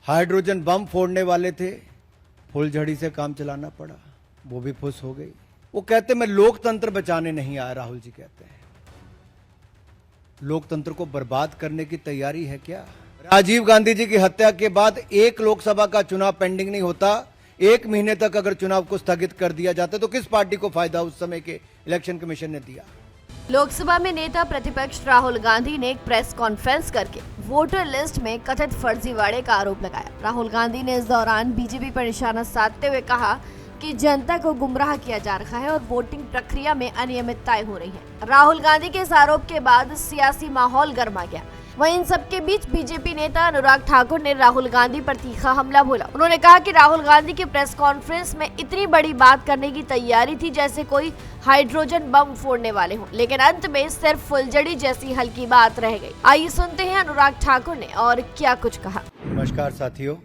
Hydrogen bomb फोड़ने वाले थे, फुलझड़ी से काम चलाना पड़ा, वो भी फुस हो गई। वो कहते मैं लोकतंत्र बचाने नहीं आया, राहुल जी कहते हैं। लोकतंत्र को बर्बाद करने की तैयारी है क्या? राजीव गांधी जी की हत्या के बाद एक लोकसभा का चुनाव पेंडिंग नहीं होता, 1 महीने तक अगर चुनाव को स्थगित कर दिया जाता तो किस पार्टी को फायदा उस समय के इलेक्शन कमीशन ने दिया? लोकसभा में नेता प्रतिपक्ष राहुल गांधी ने एक प्रेस कॉन्फ्रेंस करके वोटर लिस्ट में कथित फर्जीवाड़े का आरोप लगाया। राहुल गांधी ने इस दौरान बीजेपी पर निशाना साधते हुए कहा कि जनता को गुमराह किया जा रहा है और वोटिंग प्रक्रिया में अनियमितताएं हो रही हैं। राहुल गांधी के इस आरोप के बाद सियासी माहौल गर्मा गया। वहीं इन सबके बीच बीजेपी नेता अनुराग ठाकुर ने राहुल गांधी पर तीखा हमला बोला। उन्होंने कहा कि राहुल गांधी की प्रेस कॉन्फ्रेंस में इतनी बड़ी बात करने की तैयारी थी जैसे कोई हाइड्रोजन बम फोड़ने वाले हों, लेकिन अंत में सिर्फ फुलझड़ी जैसी हल्की बात रह गई। आइए सुनते हैं अनुराग ठाकुर ने और क्या कुछ कहा। नमस्कार साथियों,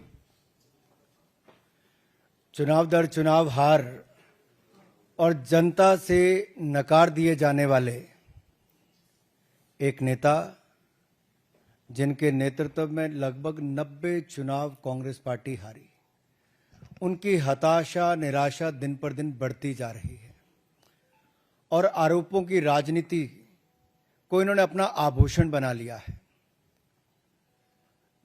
चुनाव दर चुनाव हार और जनता से नकार दिए जाने वाले एक नेता, जिनके नेतृत्व में लगभग 90 चुनाव कांग्रेस पार्टी हारी, उनकी हताशा निराशा दिन पर दिन बढ़ती जा रही है और आरोपों की राजनीति को इन्होंने अपना आभूषण बना लिया है।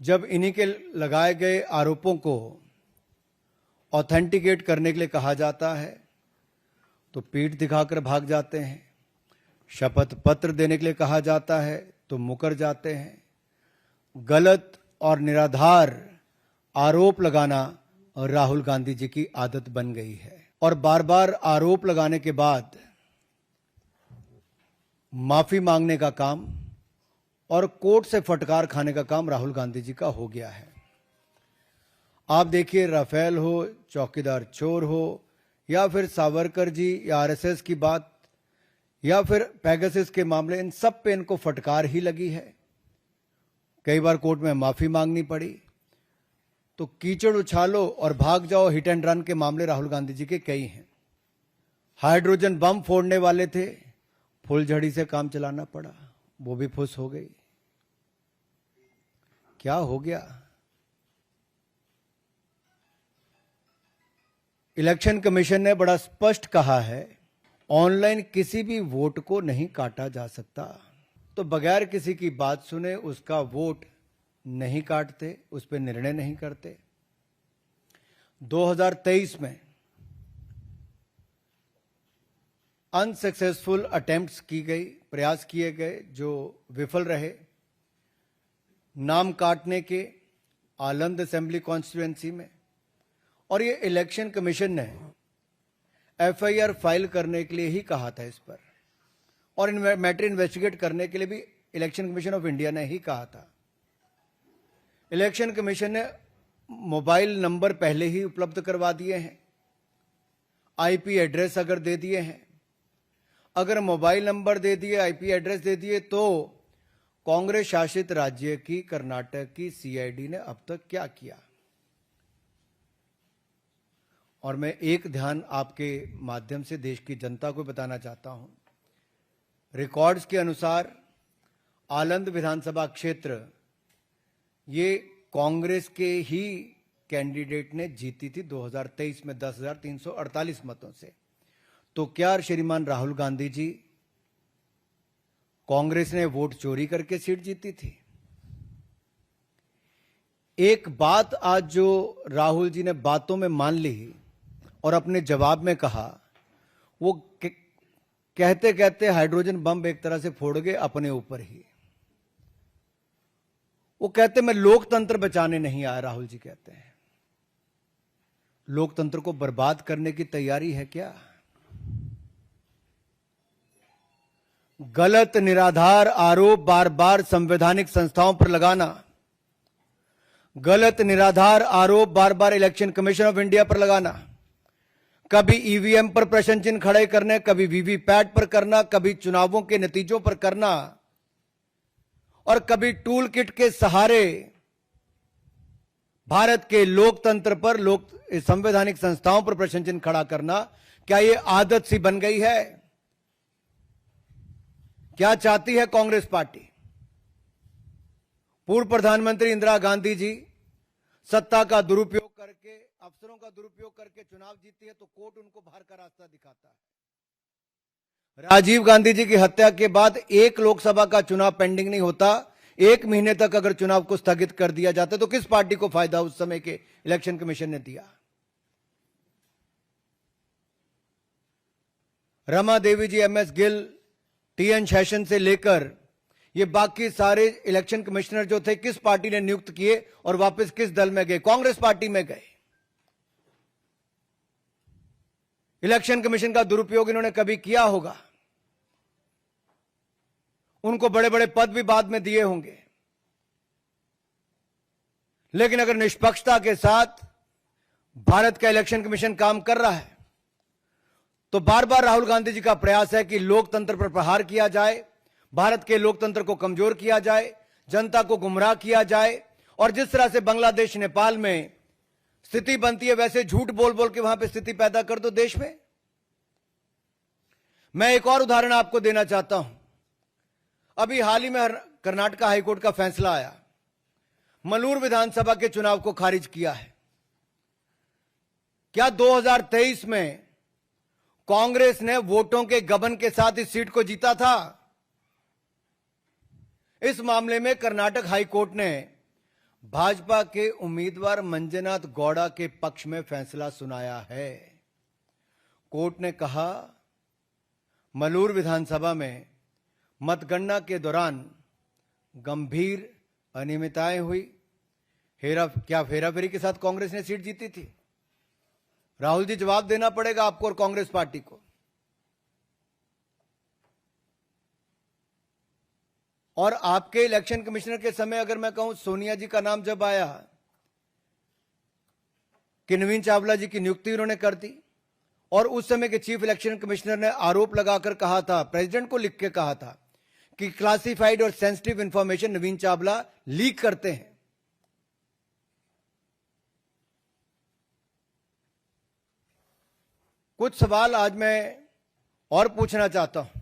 जब इन्हीं के लगाए गए आरोपों को ऑथेंटिकेट करने के लिए कहा जाता है तो पीठ दिखाकर भाग जाते हैं, शपथ पत्र देने के लिए कहा जाता है तो मुकर जाते हैं। गलत और निराधार आरोप लगाना राहुल गांधी जी की आदत बन गई है और बार बार आरोप लगाने के बाद माफी मांगने का काम और कोर्ट से फटकार खाने का काम राहुल गांधी जी का हो गया है। आप देखिए, राफेल हो, चौकीदार चोर हो, या फिर सावरकर जी या आरएसएस की बात, या फिर पेगासस के मामले, इन सब पे इनको फटकार ही लगी है। कई बार कोर्ट में माफी मांगनी पड़ी। तो कीचड़ उछालो और भाग जाओ हिट एंड रन के मामले राहुल गांधी जी के कई हैं। हाइड्रोजन बम फोड़ने वाले थे, फुलझड़ी से काम चलाना पड़ा, वो भी फुस हो गई। क्या हो गया? इलेक्शन कमीशन ने बड़ा स्पष्ट कहा है, ऑनलाइन किसी भी वोट को नहीं काटा जा सकता। तो बगैर किसी की बात सुने उसका वोट नहीं काटते, उस पर निर्णय नहीं करते। 2023 में अनसक्सेसफुल अटेम्प्ट्स की गई, प्रयास किए गए जो विफल रहे, नाम काटने के आलंद असेंबली कॉन्स्टिट्यूएंसी में। और ये इलेक्शन कमीशन ने एफआईआर फाइल करने के लिए ही कहा था इस पर, और मैटर इन्वेस्टिगेट करने के लिए भी इलेक्शन कमीशन ऑफ इंडिया ने ही कहा था। इलेक्शन कमीशन ने मोबाइल नंबर पहले ही उपलब्ध करवा दिए हैं, आईपी एड्रेस अगर दे दिए हैं। अगर मोबाइल नंबर दे दिए, आईपी एड्रेस दे दिए, तो कांग्रेस शासित राज्य की कर्नाटक की सीआईडी ने अब तक क्या किया? और मैं एक ध्यान आपके माध्यम से देश की जनता को बताना चाहता हूं। रिकॉर्ड्स के अनुसार आलंद विधानसभा क्षेत्र ये कांग्रेस के ही कैंडिडेट ने जीती थी 2023 में 10,348 मतों से। तो क्या श्रीमान राहुल गांधी जी, कांग्रेस ने वोट चोरी करके सीट जीती थी? एक बात आज जो राहुल जी ने बातों में मान ली और अपने जवाब में कहा, वो कहते कहते हाइड्रोजन बम एक तरह से फोड़ गए अपने ऊपर ही। वो कहते मैं लोकतंत्र बचाने नहीं आया, राहुल जी कहते हैं। लोकतंत्र को बर्बाद करने की तैयारी है क्या? गलत निराधार आरोप बार बार संवैधानिक संस्थाओं पर लगाना, गलत निराधार आरोप बार बार इलेक्शन कमीशन ऑफ इंडिया पर लगाना, कभी ईवीएम पर प्रश्न चिन्ह खड़े करने, कभी वीवीपैट पर करना, कभी चुनावों के नतीजों पर करना, और कभी टूल किट के सहारे भारत के लोकतंत्र पर, संवैधानिक संस्थाओं पर प्रश्न चिन्ह खड़ा करना, क्या यह आदत सी बन गई है? क्या चाहती है कांग्रेस पार्टी? पूर्व प्रधानमंत्री इंदिरा गांधी जी सत्ता का दुरुपयोग करके, अफसरों का दुरुपयोग करके चुनाव जीती है तो कोर्ट उनको बाहर का रास्ता दिखाता है। राजीव गांधी जी की हत्या के बाद एक लोकसभा का चुनाव पेंडिंग नहीं होता, 1 महीने तक अगर चुनाव को स्थगित कर दिया जाता तो किस पार्टी को फायदा उस समय के इलेक्शन कमीशन ने दिया? रमा देवी जी, MS गिल, TN शेषन से लेकर ये बाकी सारे इलेक्शन कमिश्नर जो थे किस पार्टी ने नियुक्त किए और वापस किस दल में गए? कांग्रेस पार्टी में गए। इलेक्शन कमीशन का दुरुपयोग इन्होंने कभी किया होगा? उनको बड़े बड़े पद भी बाद में दिए होंगे, लेकिन अगर निष्पक्षता के साथ भारत का इलेक्शन कमीशन काम कर रहा है तो बार बार राहुल गांधी जी का प्रयास है कि लोकतंत्र पर प्रहार किया जाए, भारत के लोकतंत्र को कमजोर किया जाए, जनता को गुमराह किया जाए, और जिस तरह से बांग्लादेश, नेपाल में स्थिति बनती है वैसे झूठ बोल बोल के वहां पे स्थिति पैदा कर दो देश में। मैं एक और उदाहरण आपको देना चाहता हूं। अभी हाल ही में कर्नाटक हाईकोर्ट का फैसला आया, मलूर विधानसभा के चुनाव को खारिज किया है। क्या 2023 में कांग्रेस ने वोटों के गबन के साथ इस सीट को जीता था? इस मामले में कर्नाटक हाईकोर्ट ने भाजपा के उम्मीदवार मंजुनाथ गौड़ा के पक्ष में फैसला सुनाया है। कोर्ट ने कहा, मलूर विधानसभा में मतगणना के दौरान गंभीर अनियमितताएं हुई। क्या फेराफेरी के साथ कांग्रेस ने सीट जीती थी? राहुल जी, जवाब देना पड़ेगा आपको और कांग्रेस पार्टी को। और आपके इलेक्शन कमिश्नर के समय अगर मैं कहूं, सोनिया जी का नाम जब आया कि नवीन चावला जी की नियुक्ति उन्होंने कर दी, और उस समय के चीफ इलेक्शन कमिश्नर ने आरोप लगाकर कहा था, प्रेसिडेंट को लिख के कहा था कि क्लासिफाइड और सेंसिटिव इंफॉर्मेशन नवीन चावला लीक करते हैं। कुछ सवाल आज मैं और पूछना चाहता हूं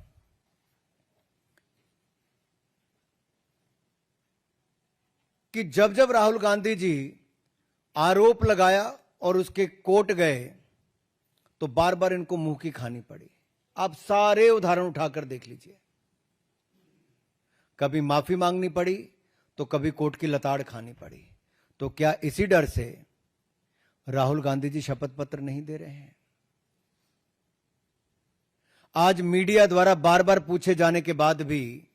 कि जब जब राहुल गांधी जी आरोप लगाया और उसके कोर्ट गए तो बार बार इनको मुंह की खानी पड़ी। आप सारे उदाहरण उठाकर देख लीजिए, कभी माफी मांगनी पड़ी तो कभी कोर्ट की लताड़ खानी पड़ी। तो क्या इसी डर से राहुल गांधी जी शपथ पत्र नहीं दे रहे हैं? आज मीडिया द्वारा बार बार पूछे जाने के बाद भी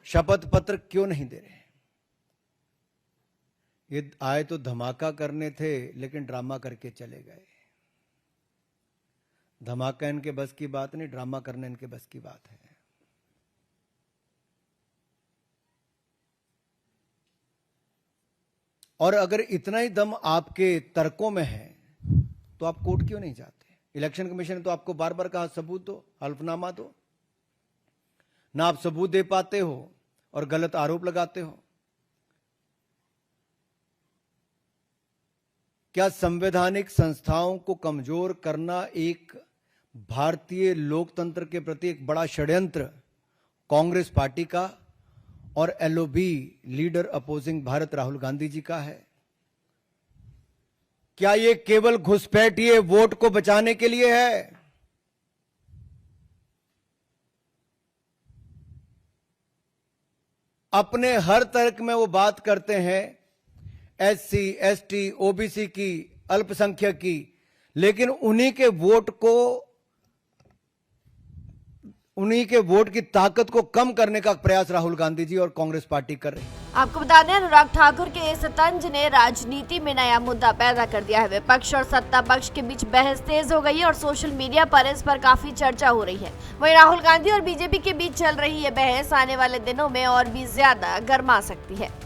शपथ पत्र क्यों नहीं दे रहे? ये आए तो धमाका करने थे, लेकिन ड्रामा करके चले गए। धमाका इनके बस की बात नहीं, ड्रामा करना इनके बस की बात है। और अगर इतना ही दम आपके तर्कों में है तो आप कोर्ट क्यों नहीं जाते? इलेक्शन कमीशन ने तो आपको बार बार कहा सबूत दो, हल्फनामा दो, ना आप सबूत दे पाते हो और गलत आरोप लगाते हो। क्या संवैधानिक संस्थाओं को कमजोर करना एक भारतीय लोकतंत्र के प्रति एक बड़ा षड्यंत्र कांग्रेस पार्टी का और LOB leader opposing Bharat Rahul Gandhi ji का है? क्या ये केवल घुसपैठिए वोट को बचाने के लिए है? अपने हर तर्क में वो बात करते हैं SC, ST, OBC की, अल्पसंख्यक की, लेकिन उन्हीं के वोट की ताकत को कम करने का प्रयास राहुल गांधी जी और कांग्रेस पार्टी कर रही है। आपको बता दें, अनुराग ठाकुर के इस तंज ने राजनीति में नया मुद्दा पैदा कर दिया है। विपक्ष और सत्ता पक्ष के बीच बहस तेज हो गई है और सोशल मीडिया पर इस पर काफी चर्चा हो रही है। वहीं राहुल गांधी और बीजेपी के बीच चल रही ये बहस आने वाले दिनों में और भी ज्यादा गर्मा सकती है।